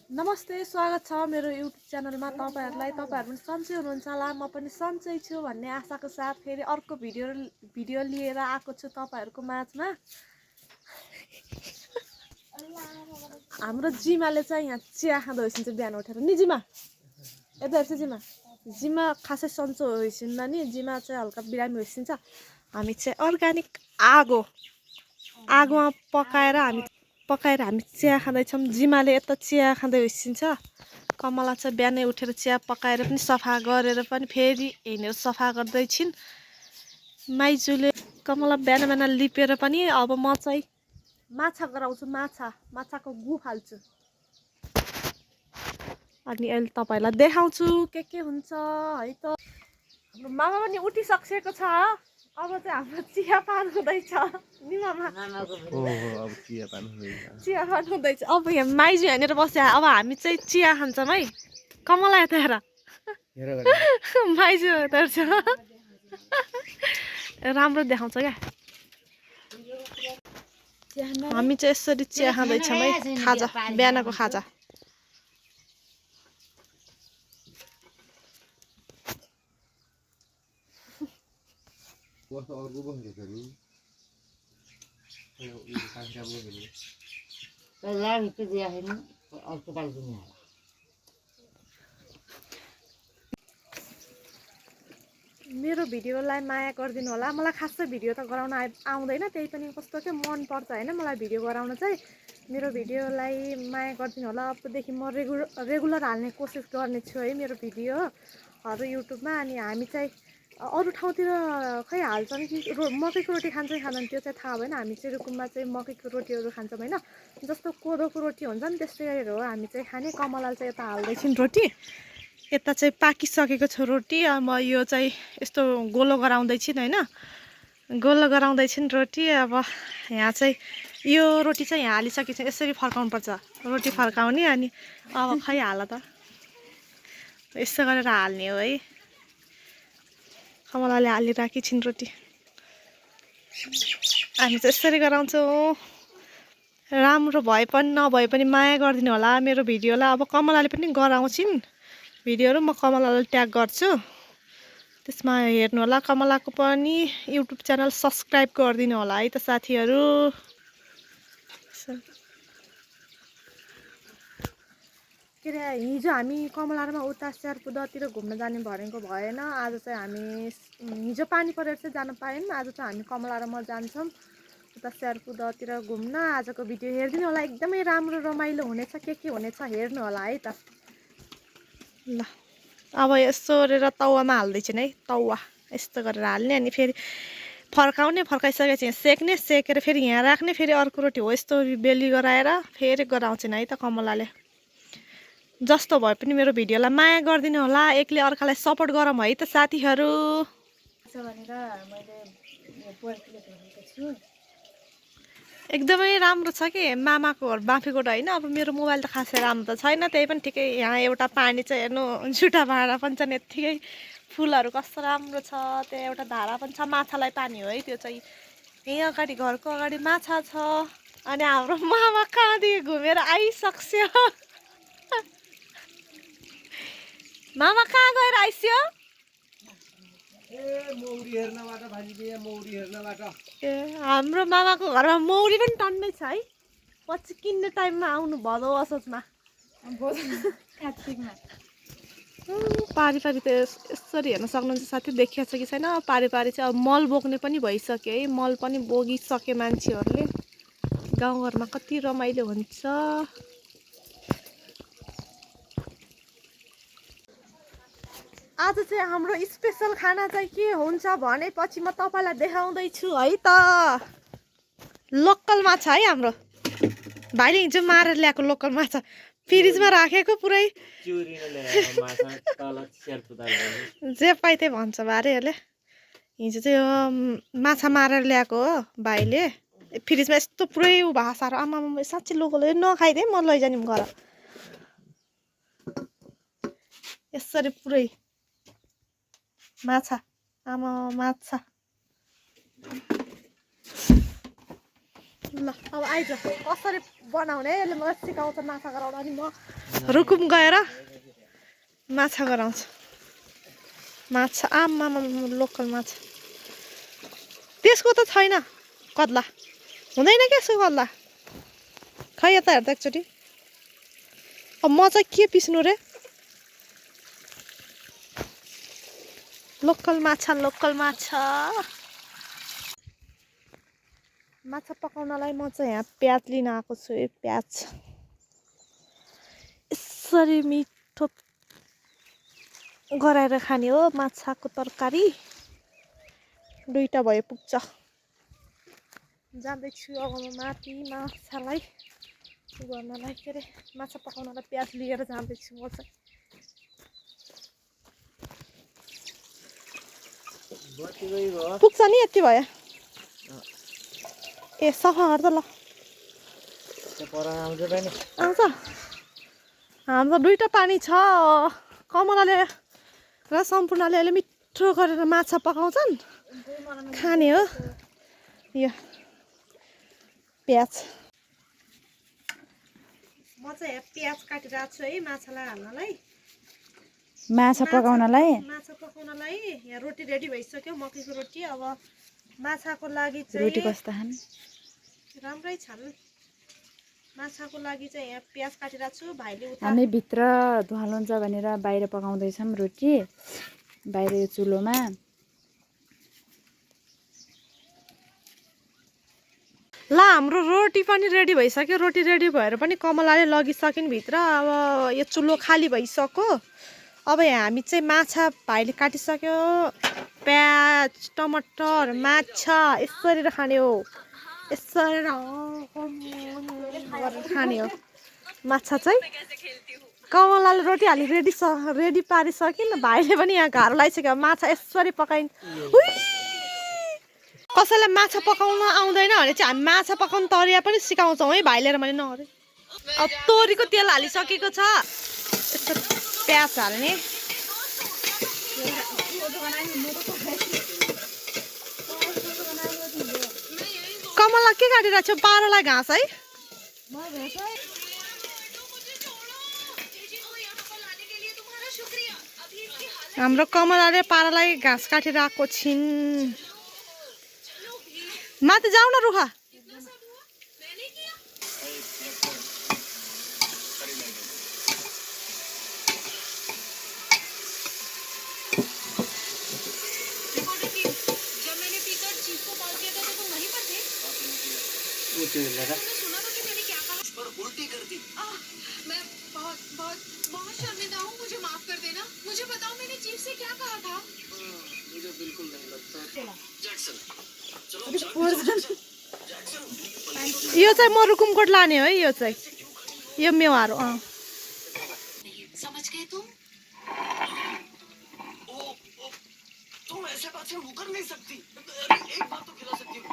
नमस्ते, स्वागत छ मेरो युट्युब च्यानलमा तपाईहरुलाई। तपाईहरु पनि सन्चै हुनुहुन्छ होला, म पनि सन्चै छु भन्ने आशाको साथ फेरि अर्को भिडियो लिएर आएको छु तपाईहरुको माझमा। हाम्रो जिमाले चाहिँ यहाँ चिया खाँदै होइसिन्छ बिहान उठेर। नि जिमा, यता हेर्छ जिमा। जिमा खासै सन्चो होइसिन्न नि, जिमा चाहिँ हल्का बिरामी होइसिन्छ। हामी चाहिँ अर्गानिक आगोमा पकाएर हामी चिया खाँदैछौँ। जिमाले यता चिया खाँदै होइसिन्छ। कमला चाहिँ बिहानै उठेर चिया पकाएर पनि सफा गरेर पनि फेरि हिँडेर सफा गर्दैछिन्। माइजूले कमला बिहान लिपेर पनि अब म चाहिँ माछा गराउँछु। माछाको गु फाल्छु अनि अहिले तपाईहरुलाई देखाउँछु के हुन्छ है त। हाम्रो मामा पनि उठिसकेको छ। अब चाहिँ हाम्रो चिया पान हुँदैछ नि मामा। अब चिया पान हुँदैछ। अब यहाँ माइजू हेरेर बस्यो। अब हामी चाहिँ चिया खान्छौँ है। कमला यता हेर, माइजू यता हेर्छ। राम्रो देखाउँछ क्या। हामी चाहिँ यसरी चिया खाँदैछौँ है। खाजा, बिहानको खाजा। मेरो भिडियोलाई माया गरिदिनु होला। मलाई खासै भिडियो त गराउन आउँदैन, त्यही पनि कस्तो के मन पर्छ हैन मलाई भिडियो गराउन चाहिँ। मेरो भिडियोलाई माया गरिदिनु होला। अबदेखि म रेगुलर हाल्ने कोसिस गर्ने छु है मेरो भिडियोहरू युट्युबमा। अनि हामी चाहिँ अरू ठाउँतिर खै हाल्छन् कि मकैको रोटी खान्छ कि खाँदैन त्यो चाहिँ थाहा भएन। हामी चाहिँ रुकुममा चाहिँ मकैको रोटीहरू खान्छौँ हैन। जस्तो कोदोको रोटी हुन्छ नि त्यस्तै हो हामी चाहिँ खाने। कमलाले चाहिँ यता हाल्दैछिन् रोटी। यता चाहिँ पाकिसकेको छ रोटी। म यो चाहिँ यस्तो गोलो गराउँदैछिन् हैन। गोलो गराउँदैछिन् रोटी। अब यहाँ चाहिँ यो रोटी चाहिँ यहाँ हालिसकेपछि यसरी फर्काउनु पर्छ। रोटी फर्काउने अनि अब खै हाल त यस्तो गरेर हाल्ने हो है। कमलाले हालिराखी छिन् रोटी। हामी चाहिँ यसरी गराउँछौँ। राम्रो भए पनि नभए पनि माया गरिदिनु होला मेरो भिडियोलाई। अब कमलाले पनि गराउँछिन् भिडियोहरू, म कमलालाई ट्याग गर्छु। त्यसमा हेर्नु होला। कमलाको पनि युट्युब च्यानल सब्सक्राइब गरिदिनु होला है त साथीहरू। के अरे हिजो हामी कमलारमा उता स्यारपुदातिर घुम्न जाने भनेको भएन। आज चाहिँ हामी हिजो पानी परेर चाहिँ जान पायौँ। आज चाहिँ हामी कमला र म जान्छौँ उता स्यारपुदातिर घुम्न। आजको भिडियो हेरिदिनु होला। एकदमै राम्रो रमाइलो हुनेछ। के हुनेछ हेर्नु होला है त। ल अब यसो गरेर तवामा हाल्दैछन् है। तवा यस्तो गरेर हाल्ने अनि फेरि फर्काउने। फर्काइसकेपछि सेक्ने। सेकेर फेरि यहाँ राख्ने। फेरि अर्को रोटी हो यस्तो बेली गराएर फेरि गराउँछन् है त कमलाले। जस्तो भए पनि मेरो भिडियोलाई माया गरिदिनु होला। एकले अर्कालाई सपोर्ट गरौँ है त साथीहरू। एकदमै राम्रो छ कि मामाको घर बाँफेकोट होइन। अब मेरो मोबाइल त खासै राम्रो त छैन, त्यही पनि ठिकै। यहाँ एउटा पानी चाहिँ हेर्नु झुटा भाँडा पनि छन् यत्तिकै। फुलहरू कस्तो राम्रो छ। त्यहाँ एउटा धारा पनि छ, माछालाई पानी हो है त्यो चाहिँ। यहीँ अगाडि घरको अगाडि माछा छ। अनि हाम्रो मामा कहाँदेखि घुमेर आइसक्यो। मामा कहाँ गएर आइस्यो? हाम्रो मामाको घरमा मौरी पनि टन्नै छ है। पछि किन्ने टाइममा आउनु भदौ असोजमा पारी त यसरी हेर्न सक्नुहुन्छ साथी। देखिया छ कि छैन पारी चाहिँ। अब मल बोक्ने पनि भइसक्यो है। मल पनि बोकिसके मान्छेहरूले। गाउँघरमा कति रमाइलो हुन्छ। आज चाहिँ हाम्रो स्पेसल खाना चाहिँ के हुन्छ भनेपछि म तपाईँलाई देखाउँदैछु है त। लोकल माछा है हाम्रो भाइले हिजो मारेर ल्याएको लोकल माछा। फ्रिजमा राखेको पुरै जे पाइ त्यही भन्छ भाइहरूले। हिजो चाहिँ माछा मारेर ल्याएको हो भाइले। फ्रिजमा यस्तो पुरै भाषाहरू आमा साँच्चै लोकल नखाइदिए म लैजाने घर। यसरी पुरै माछा आमा माछा ल अब आइज कसरी बनाउने यसले मलाई सिकाउँछ माछा गराउन अनि म रुकुम गएर माछा गराउँछु माछा आमामा लोकल माछा त्यसको त छैन कत्ला हुँदैन क्या यसको कत्ला खै यता हेर्दा एकचोटि अब म चाहिँ के पिस्नु रे लोकल माछा माछा पकाउनलाई म चाहिँ यहाँ प्याज लिन आएको छु प्याज यसरी मिठो गराएर खाने हो माछाको तरकारी दुईटा भए पुग्छ जाँदैछु अब म माथि माछालाई गर्नलाई के अरे माछा पकाउनलाई प्याज लिएर जाँदैछु म चाहिँ पुग्छ नि यति भयो ए सफा गर्छ ल आउँछ हाम्रो दुईटा पानी छ कमलाले र सम्पूर्णले अहिले मिठो गरेर माछा पकाउँछन् खाने हो यो प्याज म चाहिँ प्याज काटिरहेको छु है माछालाई हाल्नलाई माछा पकाउनलाई यहाँ रोटी रेडी भइसक्यो मकैको रोटी अब माछाको लागि चाहिँ रोटी कस्तो खान राम्रै छन् माछाको लागि चाहिँ यहाँ प्याज काटिरहेको छु भाइले हामी भित्र धुवाल हुन्छ भनेर बाहिर पकाउँदैछौँ रोटी बाहिर यो चुलोमा ल हाम्रो रोटी पनि रेडी भइसक्यो रोटी रेडी भएर पनि कमलाले लगिसकिन् भित्र अब यो चुलो खाली भइसक्यो अब यहाँ हामी चाहिँ माछा भाइले काटिसक्यो प्याज टमाटर माछा यसरी खाने हो यसरी खाने हो माछा चाहिँ कमलाले रोटी हाली रेडी पारिसकिन् भाइले पनि यहाँ घारो लगाइसक्यो माछा यसरी पकाइन् कसैलाई माछा पकाउन आउँदैन भने चाहिँ हामी माछा पकाउनु तरिया पनि सिकाउँछौँ है भाइले र मैले नगरे अब तोरीको तेल हालिसकेको छ यस्तो प्याज हाल्ने कमला के काटिरहेको छु पारालाई घाँस है हाम्रो कमलाले पारालाई घाँस काटिरहेको छिन् माथि जाऊ न रुखा उल्टी कर दी मैं बहुत शर्मिंदा हूँ मुझे माफ कर देना मुझे बताओ मैंने चीफ से क्या कहा था मुझे बिल्कुल नहीं लगता जैक्सन यो चाहिँ म रुकुमकोट लाने हो है यो चाहिँ यो मेवारो समझ गए तुम तुम ऐसे बात से मुकर नहीं सकती एक बात तो खिला सकती हूँ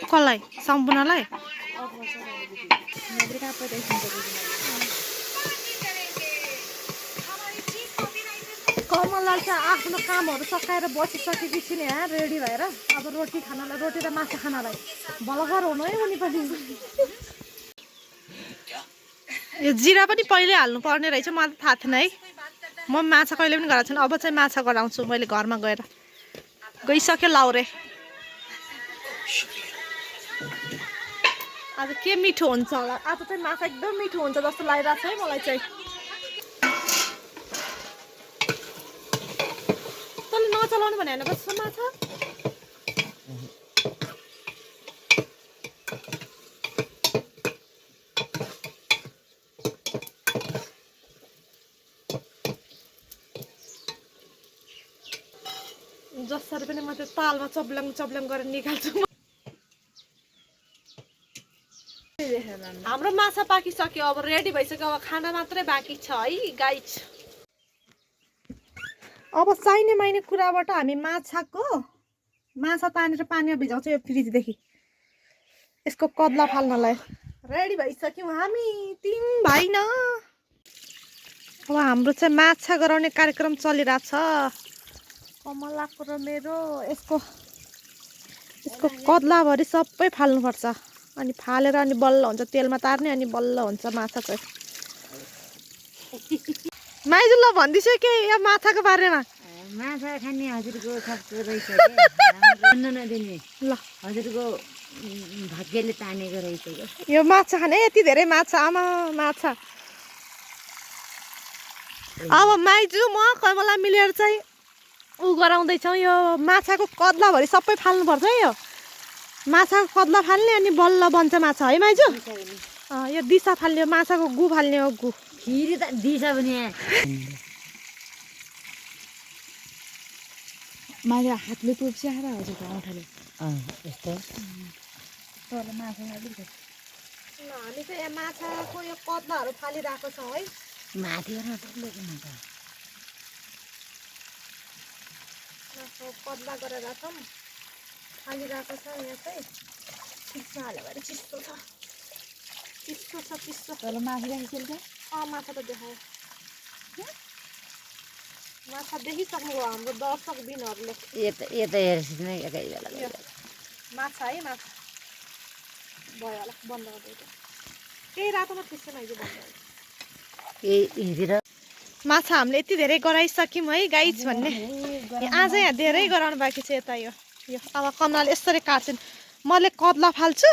कसलाई सम्पूर्णलाई कमललाई चाहिँ आफ्नो कामहरू सकाएर बसिसकेपछि नि यहाँ रेडी भएर अब रोटी खानलाई रोटी र माछा खानलाई भलगर हुनु है उनी पनि यो जिरा पनि पहिले हाल्नु पर्ने रहेछ मलाई थाहा थिएन है म माछा कहिले पनि गराएको छैन अब चाहिँ माछा गराउँछु मैले घरमा गएर गइसक्यो लाउरे आज के मिठो हुन्छ होला आज चाहिँ माछा एकदम मिठो हुन्छ जस्तो लागिरहेको छ है मलाई चाहिँ तँले नचलाउनु भने होइन बस्छ माछा जसरी पनि म त्यो तालमा चब्ल्याङ गरेर निकाल्छु हाम्रो माछा पाकिसक्यो अब रेडी भइसक्यो अब खाना मात्रै बाँकी छ है गाइज अब चाहिने माइने कुराबाट हामी माछा तानेर पानीमा भिजाउँछौँ यो फ्रिजदेखि यसको कदला फाल्नलाई रेडी भइसक्यौँ हामी तिन भाइ न अब हाम्रो चाहिँ माछा गराउने कार्यक्रम चलिरहेछ कमलाको र मेरो यसको यसको कत्लाभरि सबै फाल्नुपर्छ अनि फालेर अनि बल्ल हुन्छ तेलमा तार्ने अनि बल्ल हुन्छ माछा चाहिँ माइजु ल भन्दिछु के यो माछाको बारेमा माछा खाने हजुरको सबको रहेछ के भन्न नदिने ल हजुरको भाग्यले तानेको रहेछ के यो माछा खाने यति धेरै माछा आमा माछा अब माइजु म कमला मिलेर चाहिँ उ गराउँदैछौँ यो माछाको कत्लाभरि सबै फाल्नुपर्छ है यो माछाको कत्ला फाल्ने अनि बल्ल बन्छ माछा है माइजु यो दिसा फाल्ने माछाको गु फाल्ने हो गु फेरि त दिछ भने माइजु हातले टोप्स्याएर हजुरको औँठाले यस्तो तल माछा अलिकति हामी चाहिँ यहाँ माछाको यो कत्लाहरू फालिरहेको छौँ है माथि गर्न टोक्लेको हुन्छ माछाको कत्ला गरेर छौँ फालिरहेको छ यहाँ चाहिँ चिसो हाल्यो भने चिसो छ चिसो तल माथि राखेको क्या माछा त देखायो माछा देखिसक्नुभयो हाम्रो दर्शक दिनहरूले यता हेर्नुहोस् न एकै बेला माछा है माछा भयो होला बन्द गरिदियो केही रातोमा त्यसै माइजु बन्द यहीँतिर माछा हामीले यति धेरै गराइसक्यौँ है गाइज भन्ने आज यहाँ धेरै गराउनु बाँकी छ यता यो अब कमलाले यसरी काट्छन् मैले कत्ला फाल्छु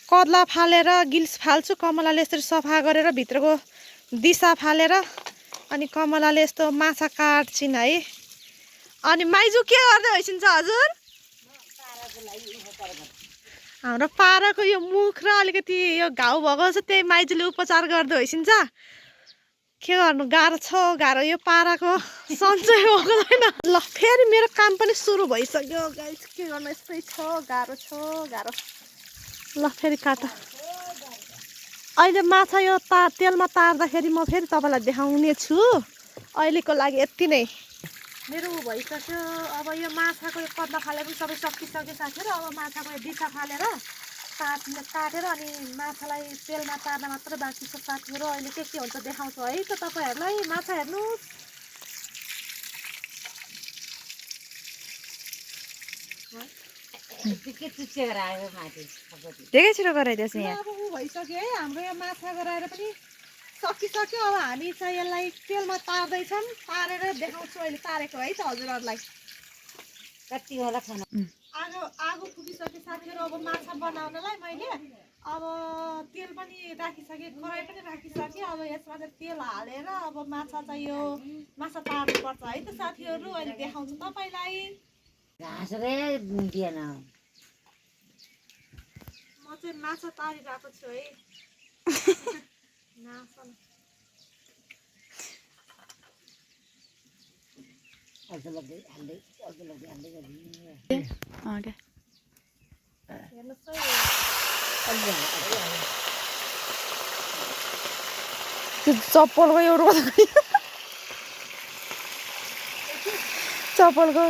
कत्ला फालेर गिल्स फाल्छु कमलाले यसरी सफा गरेर भित्रको दिसा फालेर अनि कमलाले यस्तो माछा काट्छिन् है अनि माइजु के गर्दै होइसिन्छ हजुर हाम्रो पाराको यो मुख र अलिकति यो घाउ भएको छ त्यही माइजूले उपचार गर्दै होइसिन्छ के गर्नु गाह्रो छ गाह्रो यो पाराको सन्चै भएको छैन ल फेरि मेरो काम पनि सुरु भइसक्यो गाइस के गर्नु यस्तै छ गाह्रो ल फेरि काट अहिले माछा यो तेलमा तार्दाखेरि म फेरि तपाईँलाई देखाउने छु अहिलेको लागि यति नै मेरो भइसक्यो अब यो माछाको यो कत्ला फालेर पनि सबै सकिसक्यो साथीहरू अब माछाको यो दिसा फालेर काटेर अनि माछालाई तेलमा तार्न मात्र बाँकी छ साथीहरू अहिले के हुन्छ देखाउँछु है त तपाईँहरूलाई माछा हेर्नुहोस् धेरै छिटो गराइदिएछ यहाँ अब ऊ भइसक्यो है हाम्रो यो माछा गराएर पनि सकिसक्यो अब हामी चाहिँ यसलाई तेलमा तार्दैछौँ तारेर देखाउँछु अहिले तारेको है त हजुरहरूलाई कति होला खाना आगो फुकिसके साथीहरू अब माछा बनाउनलाई मैले अब तेल पनि राखिसकेँ कराई पनि राखिसकेँ अब यसमा चाहिँ तेल हालेर अब माछा चाहिँ यो माछा तार्नुपर्छ है त साथीहरू अहिले देखाउँछु तपाईँलाई घाँसले दिएन म चाहिँ माछा तारिरहेको छु है चप्पलको एउटा चप्पलको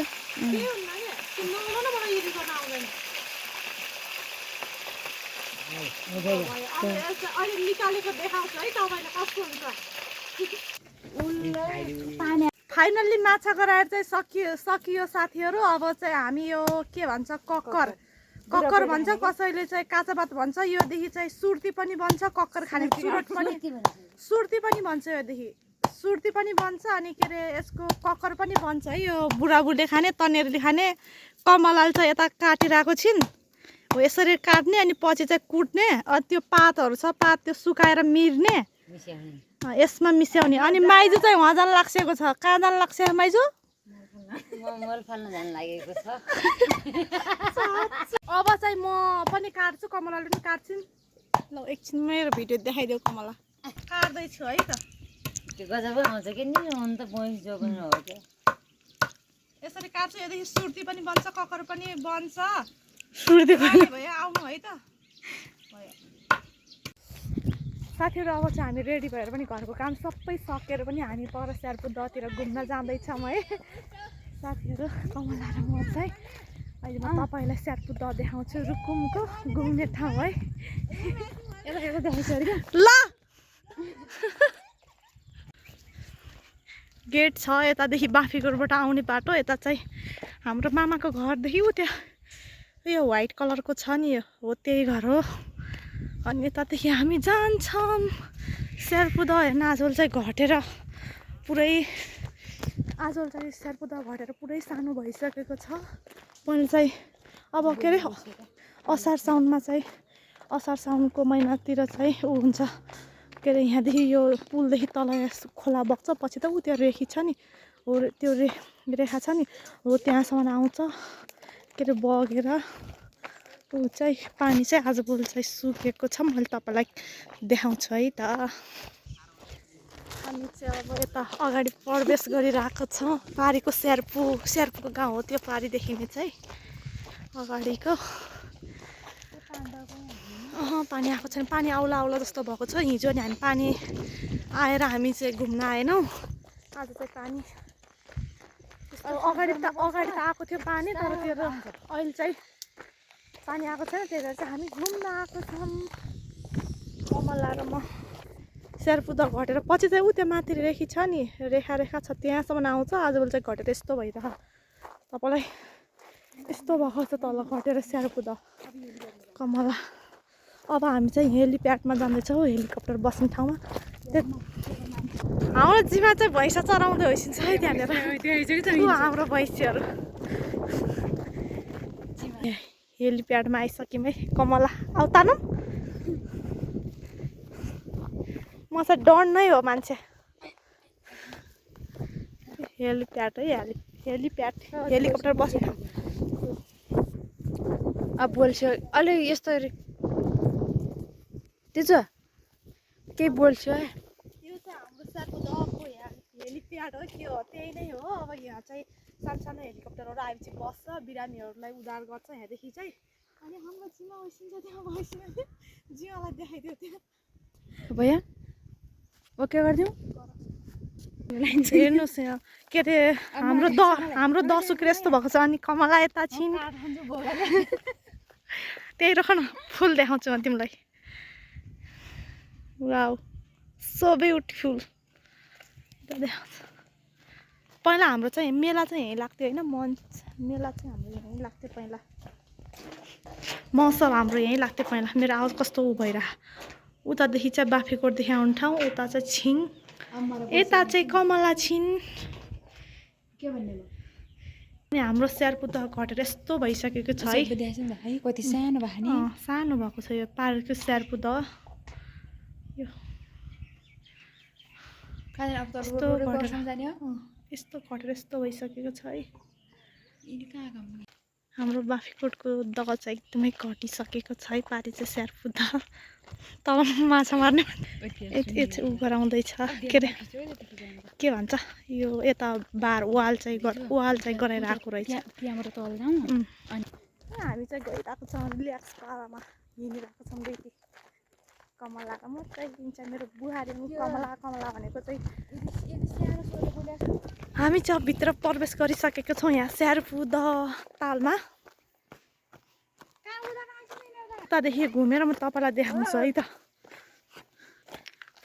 अहिले निकालेको देखाउँछु है तपाईँलाई कस्तो हुन्छ फाइनल्ली माछा गराएर चाहिँ सकियो साथीहरू अब चाहिँ हामी यो के भन्छ कक्कर भन्छ कसैले चाहिँ काँचा भात भन्छ योदेखि चाहिँ सुर्ती पनि बन्छ कक्कर खाने सुर्ती पनि भन्छ योदेखि सुर्ती पनि बन्छ अनि के अरे यसको कक्कर पनि बन्छ है यो बुढाबुढीले खाने तनेरले खाने कमलाले चाहिँ यता काटिरहेको छिन् हो यसरी काट्ने अनि पछि चाहिँ कुट्ने त्यो पातहरू छ पात त्यो सुकाएर मिर्ने यसमा मिसाउने अनि माइजू चाहिँ उहाँ जान लाग्सेको छ कहाँ जान लाग्छ माइजू मल फाल्न जान लागेको छ अब चाहिँ म पनि काट्छु कमलाले पनि काट्छिन् ल एकछिन मेरो भिडियो देखाइदेऊ कमला काट्दैछु है त त्यो गजब आउँछ कि नि अन्त बोइस जोग्नु हो क्या यसरी काट्छु यदेखि सुर्ती पनि बन्छ कक्कर पनि बन्छ सुर्ती पनि भयो आउनु है त साथीहरू अब चाहिँ हामी रेडी भएर पनि घरको काम सबै सकेर पनि हामी पर स्यारपुर दहतिर घुम्न जाँदैछौँ है साथीहरू कमला र म चाहिँ अहिले म तपाईँलाई स्यारपुर दह देखाउँछु रुकुमको घुम्ने ठाउँ है यता देखाउँछु अरे क्या ल गेट छ यतादेखि बाफीकोटबाट आउने बाटो यता चाहिँ हाम्रो मामाको घरदेखि उ त्यहाँ यो व्हाइट कलरको छ नि यो हो त्यही घर हो अनि यतादेखि हामी जान्छौँ शेरपुदा हेर्न आजोल चाहिँ घटेर पुरै आजोल चाहिँ शेरपुदा घटेर पुरै सानो भइसकेको छ पनि चाहिँ अब के अरे असार साउनमा चाहिँ असार साउनको महिनातिर चाहिँ ऊ हुन्छ के अरे यहाँदेखि यो पुलदेखि तल खोला बग्छ पछि त ऊ त्यो रेखी छ नि हो त्यो रेखा छ नि हो त्यहाँसम्म आउँछ के अरे बगेर ऊ चाहिँ पानी चाहिँ आजभोलि चाहिँ सुकेको छ मैले तपाईँलाई देखाउँछु है त अनि चाहिँ अब यता अगाडि प्रवेश गरिरहेको छ पारीको शेरपुको गाउँ हो त्यो पारी देखिने चाहिँ अगाडिको पानी आएको छैन पानी आउला जस्तो भएको छ हिजो नि हामी पानी आएर हामी चाहिँ घुम्न आएनौँ आज चाहिँ पानी अगाडि त आएको थियो पानी तर त्यो अहिले चाहिँ पानी आएको छैन त्यही भएर चाहिँ हामी घुम्न आएको छौँ कमला र म शेरपुदा घटेर पछि चाहिँ ऊ त्यो माथि रेखी छ नि रेखा छ त्यहाँसम्म आउँछ आजभोलि चाहिँ घटेर यस्तो भइरह तपाईँलाई यस्तो भएको छ तल घटेर शेरपुदा कमला अब हामी चाहिँ हेलिप्याडमा जाँदैछौँ हेलिकप्टर बस्ने ठाउँमा हाम्रो जिमा चाहिँ भैँसा चराउँदै होइसिन्छ है त्यहाँनिर हाम्रो भैँसीहरू हेलिप्याडमा आइसक्यौँ है कमला आउ तानौँ म चाहिँ डर नै हो मान्छे हेलिप्याड है हेलिप्याड हेलिकप्टर बस्ने अब बोल्छु अलि यस्तो त्यसो केही बोल्छु है यो चाहिँ हाम्रो शेरपुदाको हेलिप्याड हो के हो त्यही नै हो अब यहाँ चाहिँ सानो हेलिकप्टरहरू आएपछि बस्छ बिरामीहरूलाई उद्धार गर्छ यहाँदेखि चाहिँ अनि हाम्रो जिमा होइसिन्छ त्यहाँ भइसक्यो जिमालाई देखाइदियो त्यहाँ भैया ओके गरिदिउँ हेर्नुहोस् यहाँ के अरे हाम्रो दसुक्रे यस्तो भएको छ अनि कमला यता छिन् त्यही रख न फुल देखाउँछु म तिमीलाई वाउ सो ब्युटिफुल पहिला हाम्रो चाहिँ मेला चाहिँ यहीँ लाग्थ्यो होइन मेला चाहिँ हाम्रो यहीँ लाग्थ्यो पहिला महोत्सव हाम्रो यहीँ लाग्थ्यो पहिला मेरो आवाज कस्तो उ भइरह उतादेखि चाहिँ बाफीकोटदेखि आउने ठाउँ उता चाहिँ छिङ यता चाहिँ कमला छिन् के भन्ने अनि हाम्रो शेरपुदा घटेर यस्तो भइसकेको छ है कति सानो भएको नि सानो भएको छ यो पार्कको शेरपुदा यो यस्तो घटेर यस्तो भइसकेको छ है हाम्रो बाफीकोटको दह चाहिँ एकदमै घटिसकेको छ है पारी चाहिँ शेरपुदा तल माछा मार्ने ऊ गराउँदैछ के अरे के भन्छ यो यता वाल चाहिँ गराएर आएको रहेछ त्यहाँबाट तल जाउँ अनि हामी चाहिँ गइरहेको छौँ रिल्याक्स पारामा हिँडिरहेको छौँ बेटी कमला र म चाहिँ मेरो बुहारी कमला भनेको चाहिँ हामी चाहिँ भित्र प्रवेश गरिसकेको छौँ यहाँ शेरपुदा तालमा उतादेखि घुमेर म तपाईँलाई देखाउँछु है त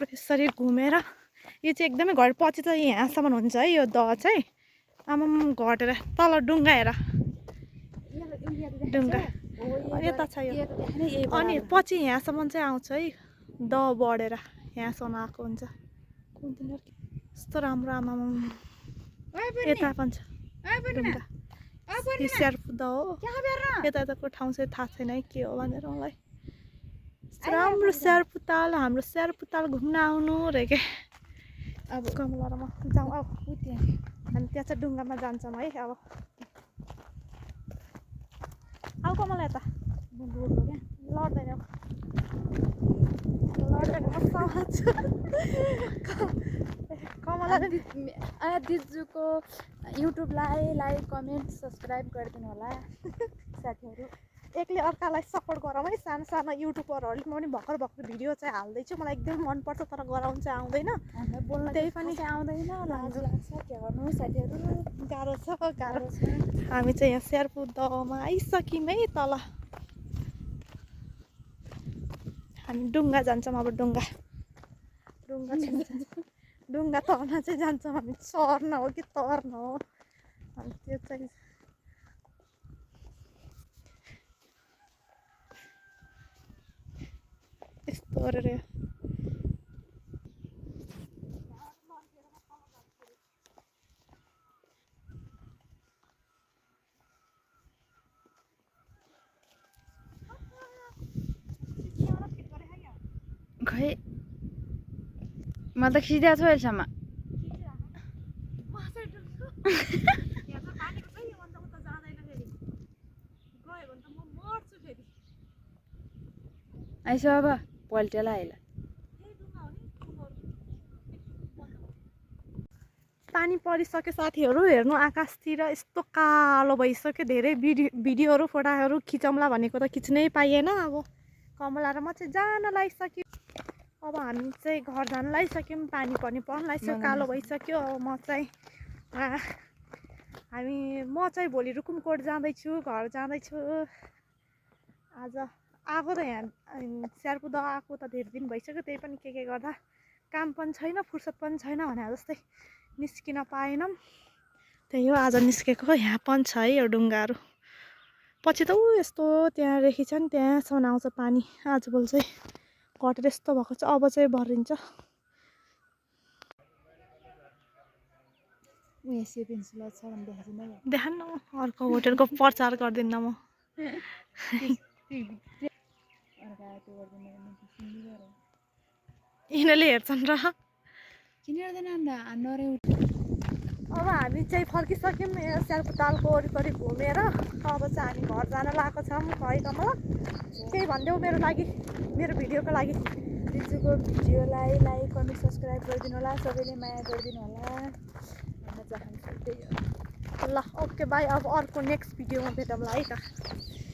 यसरी घुमेर यो चाहिँ एकदमै घर पछि चाहिँ यहाँसम्म हुन्छ है यो दह चाहिँ आमाम घटेर तल डुङ्गा हेर डुङ्गा यता छ यो अनि पछि यहाँसम्म चाहिँ आउँछ है दह बढेर यहाँसम्म आएको हुन्छ यस्तो राम्रो आमाम यता पनि छ डुङ्गा यो शेरपुदा हो यताको ठाउँ चाहिँ थाहा छैन है के हो भनेर मलाई राम्रो शेरपुताल हाम्रो शेरपुताल घुम्न आउनु रे के अब कमला र म जाउँ अब हामी त्यहाँ चाहिँ डुङ्गामा जान्छौँ है अब आऊ कमला यता लड्दैन कमला दिजुको युट्युबलाई लाइक कमेन्ट सब्सक्राइब गरिदिनु होला साथीहरू एकले अर्कालाई सपोर्ट गरौँ है सानो सानो युट्युबरहरूले म पनि भर्खर भिडियो चाहिँ हाल्दैछु मलाई एकदम मनपर्छ तर गराउनु चाहिँ आउँदैन बोल्न त्यही पनि आउँदैन लाज लाग्छ के गर्नु साथीहरू गाह्रो छ हामी चाहिँ यहाँ शेरपुदामा आइसक्यौँ है तल हामी डुङ्गा जान्छौँ अब डुङ्गा ढुङ्गा तर्न चाहिँ जान्छौँ हामी सर्न हो कि तर्न हो अनि त्यो चाहिँ यस्तो गरेर खै मैले त खिचिदिएको छु अहिलेसम्म आइस अब पल्टेला आइला पानी परिसक्यो साथीहरू हेर्नु आकाशतिर यस्तो कालो भइसक्यो धेरै भिडियोहरू फोटाहरू खिचौँला भनेको त खिच्नै पाइएन अब कमला र म चाहिँ जान लागिसक्यो अब हामी चाहिँ घर जान लागिसक्यौँ पानी पर्ने पर्न लागिसक्यो कालो भइसक्यो अब म चाहिँ चाहिँ भोलि रुकुमकोट जाँदैछु घर जाँदैछु आज आएको त यहाँ स्यारपुदा आएको त धेरै दिन भइसक्यो त्यही पनि के गर्दा काम पनि छैन फुर्सद पनि छैन भने जस्तै निस्किन पाएनौँ त्यही हो आज निस्केको यहाँ पनि छ है यो ढुङ्गाहरू पछि त यस्तो त्यहाँदेखि छ नि त्यहाँसम्म आउँछ पानी आजभोलि चाहिँ कटेर यस्तो भएको छ अब चाहिँ भरिन्छ देखान न अर्को होटेलको प्रचार गर्दिनँ म यिनीहरूले हेर्छन् र अब हामी चाहिँ फर्किसक्यौँ स्यारपुतालको वरिपरि घुमेर अब चाहिँ हामी घर जान लागेको छौँ है कमला केही भनिदेऊ मेरो लागि मेरो भिडियोको लागि दिजुको भिडियोलाई लाइक कमेन्ट सब्सक्राइब गरिदिनु होला सबैले माया गरिदिनु होला भन्न चाहन्छु त्यही हो ल ओके बाई अब अर्को नेक्स्ट भिडियोमा भेटौँला है त